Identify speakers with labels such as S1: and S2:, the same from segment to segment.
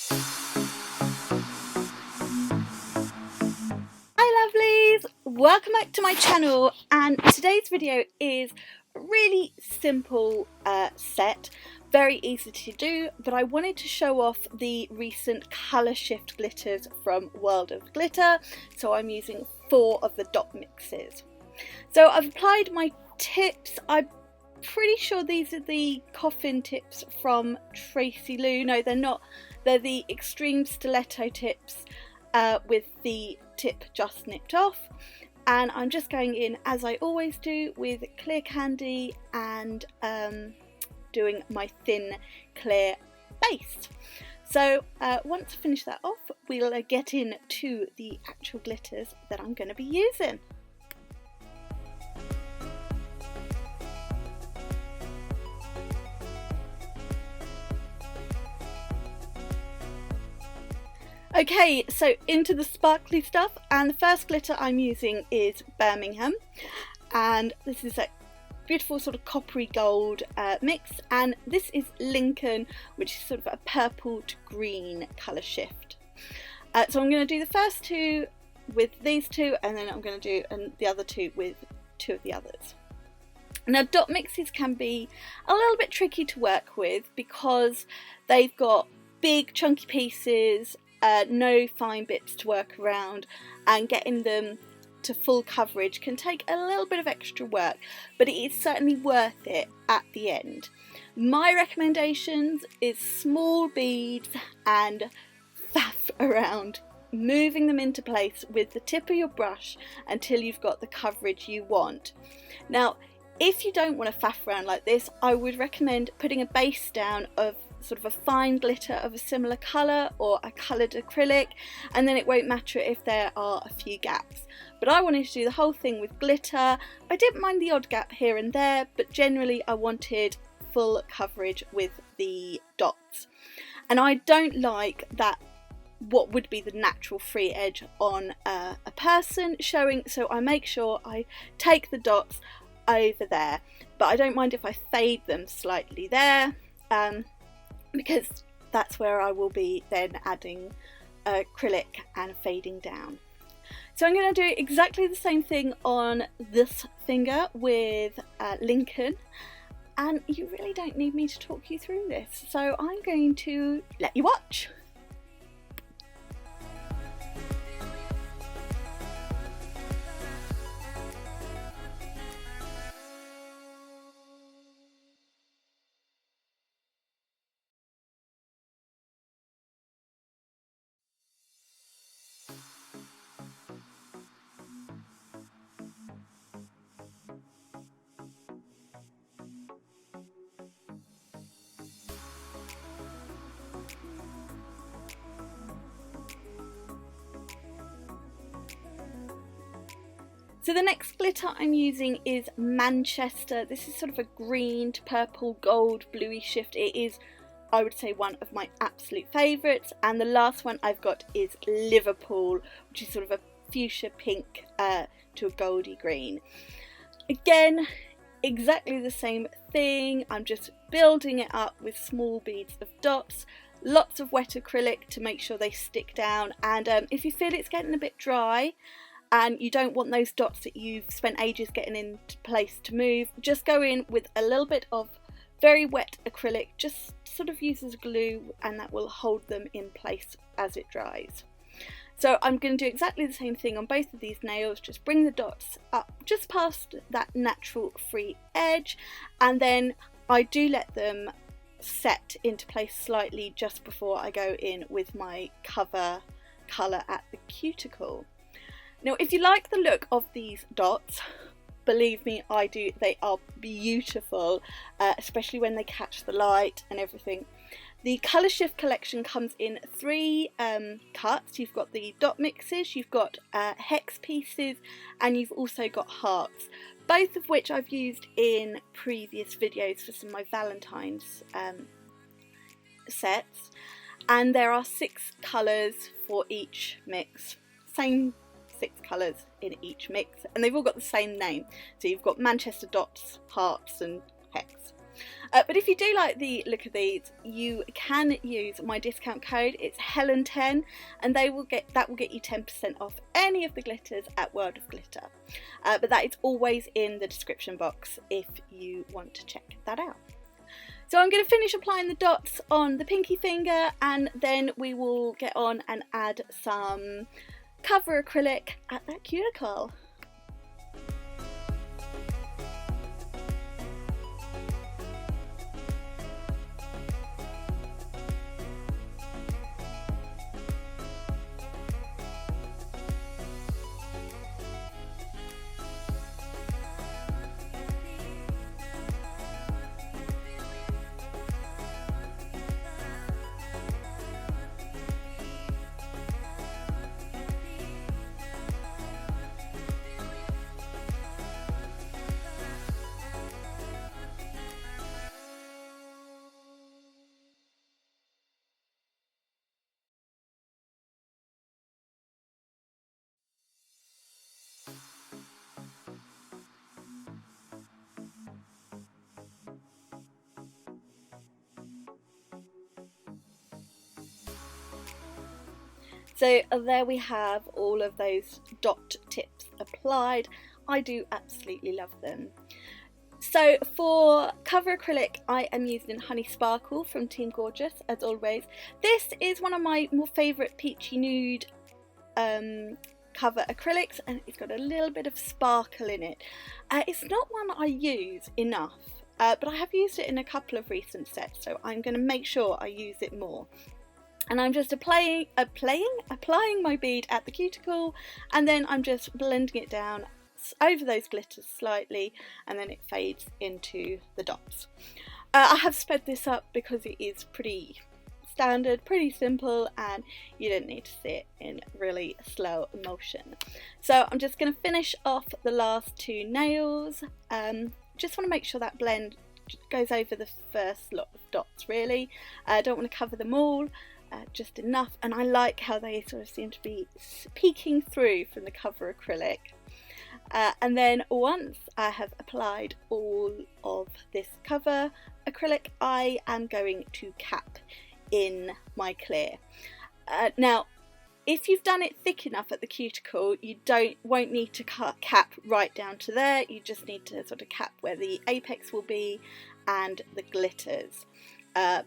S1: Hi lovelies! Welcome back to my channel, and today's video is a really simple set, very easy to do, but I wanted to show off the recent Colourshift glitters from World of Glitter. So I'm using 4 of the dot mixes. So I've applied my tips. I'm pretty sure these are the coffin tips from Tracy Lou. No, they're not. They're the extreme stiletto tips with the tip just nipped off, and I'm just going in as I always do with clear candy and doing my thin clear base. So once I finish that off, we'll get into the actual glitters that I'm going to be using. Okay, so into the sparkly stuff, and the first glitter I'm using is Birmingham, and this is a beautiful sort of coppery gold mix, and this is Lincoln, which is sort of a purple to green colour shift. So I'm going to do the first 2 with these 2, and then I'm going to do the other 2 with 2 of the others. Now dot mixes can be a little bit tricky to work with because they've got big chunky pieces, no fine bits to work around, and getting them to full coverage can take a little bit of extra work, but it is certainly worth it at the end. My recommendations is small beads and faff around, moving them into place with the tip of your brush until you've got the coverage you want. Now if you don't want to faff around like this, I would recommend putting a base down of sort of a fine glitter of a similar colour or a coloured acrylic, and then it won't matter if there are a few gaps. But I wanted to do the whole thing with glitter. I didn't mind the odd gap here and there, but generally I wanted full coverage with the dots. And I don't like that what would be the natural free edge on a person showing, so I make sure I take the dots over there, but I don't mind if I fade them slightly there, because that's where I will be then adding acrylic and fading down. So I'm going to do exactly the same thing on this finger with Lincoln, and you really don't need me to talk you through this, so I'm going to let you watch. So the next glitter I'm using is Manchester. This is sort of a green to purple gold bluey shift. It is, I would say, one of my absolute favourites, and the last one I've got is Liverpool, which is sort of a fuchsia pink to a goldy green. Again, exactly the same thing. I'm just building it up with small beads of dots, lots of wet acrylic to make sure they stick down, and if you feel it's getting a bit dry and you don't want those dots that you've spent ages getting into place to move, just go in with a little bit of very wet acrylic, just sort of use as glue, and that will hold them in place as it dries. So I'm going to do exactly the same thing on both of these nails, just bring the dots up just past that natural free edge, and then I do let them set into place slightly just before I go in with my cover colour at the cuticle. Now if you like the look of these dots, believe me, I do, they are beautiful, especially when they catch the light and everything. The Colourshift collection comes in 3 cuts. You've got the dot mixes, you've got hex pieces, and you've also got hearts, both of which I've used in previous videos for some of my Valentine's sets. And there are 6 colours for each mix, same 6 colours in each mix, and they've all got the same name. So you've got Manchester dots, hearts and hex. But if you do like the look of these, you can use my discount code. It's Helen10, and that will get you 10% off any of the glitters at World of Glitter. But that is always in the description box if you want to check that out. So I'm going to finish applying the dots on the pinky finger, and then we will get on and add some cover acrylic at that cuticle. So there we have all of those dot tips applied. I do absolutely love them. So for cover acrylic, I am using Honey Sparkle from Team Gorgeous, as always. This is one of my more favourite peachy nude cover acrylics, and it's got a little bit of sparkle in it. It's not one I use enough, but I have used it in a couple of recent sets, so I'm going to make sure I use it more. And I'm just applying my bead at the cuticle, and then I'm just blending it down over those glitters slightly, and then it fades into the dots. I have sped this up because it is pretty standard, pretty simple, and you don't need to see it in really slow motion. So I'm just going to finish off the last two nails. Just want to make sure that blend goes over the first lot of dots really. I don't want to cover them all. Just enough, and I like how they sort of seem to be peeking through from the cover acrylic. And then once I have applied all of this cover acrylic, I am going to cap in my clear. Now, if you've done it thick enough at the cuticle, you won't need to cap right down to there. You just need to sort of cap where the apex will be and the glitters.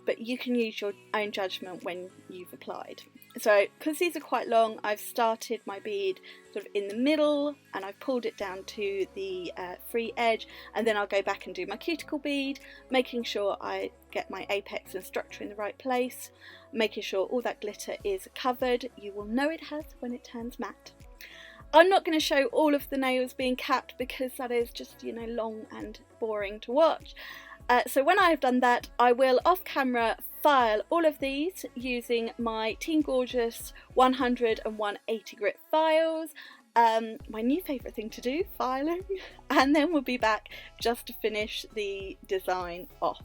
S1: But you can use your own judgment when you've applied. So because these are quite long, I've started my bead sort of in the middle, and I've pulled it down to the free edge, and then I'll go back and do my cuticle bead, making sure I get my apex and structure in the right place, making sure all that glitter is covered. You will know it has when it turns matte. I'm not going to show all of the nails being capped because that is just, you know, long and boring to watch. So when I have done that, I will off camera file all of these using my Team Gorgeous 100 and 180 grit files. My new favourite thing to do, filing, and then we'll be back just to finish the design off.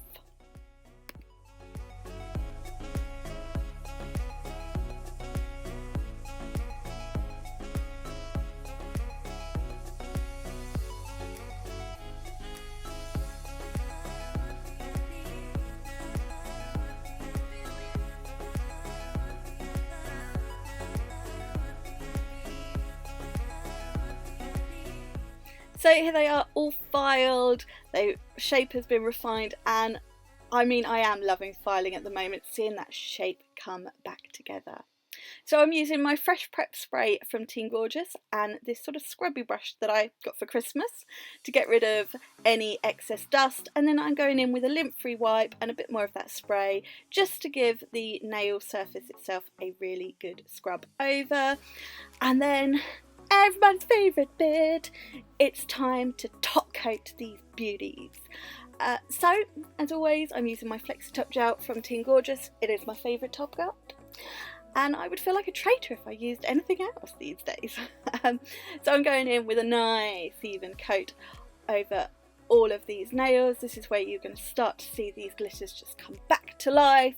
S1: So here they are, all filed, the shape has been refined, and I mean, I am loving filing at the moment, seeing that shape come back together. So I'm using my Fresh Prep spray from Team Gorgeous and this sort of scrubby brush that I got for Christmas to get rid of any excess dust, and then I'm going in with a lint-free wipe and a bit more of that spray just to give the nail surface itself a really good scrub over. And then everyone's favourite bit, it's time to top coat these beauties. So, as always, I'm using my Flexi top gel from Team Gorgeous. It is my favourite top coat, and I would feel like a traitor if I used anything else these days. So I'm going in with a nice even coat over all of these nails. This is where you're going to start to see these glitters just come back to life,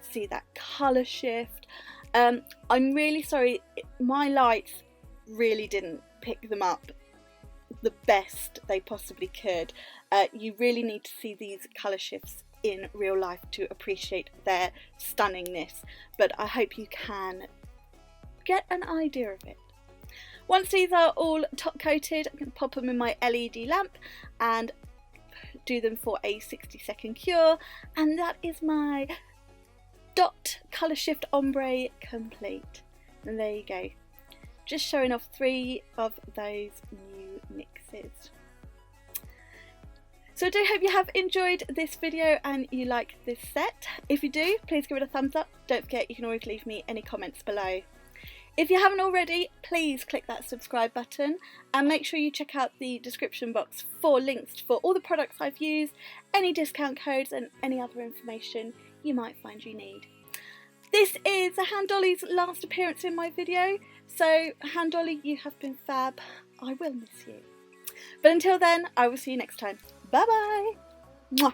S1: see that colour shift. I'm really sorry, my lights really didn't pick them up the best they possibly could. You really need to see these colour shifts in real life to appreciate their stunningness, but I hope you can get an idea of it. Once these are all top coated, I'm going to pop them in my LED lamp and do them for a 60-second cure, and that is my dot colour shift ombre complete. And there you go, just showing off 3 of those new mixes. So I do hope you have enjoyed this video and you like this set. If you do, please give it a thumbs up. Don't forget, you can always leave me any comments below. If you haven't already, please click that subscribe button and make sure you check out the description box for links for all the products I've used, any discount codes and any other information you might find you need. This is Hand Dolly's last appearance in my video, so Hand Dolly, you have been fab. I will miss you. But until then, I will see you next time. Bye bye! Mwah.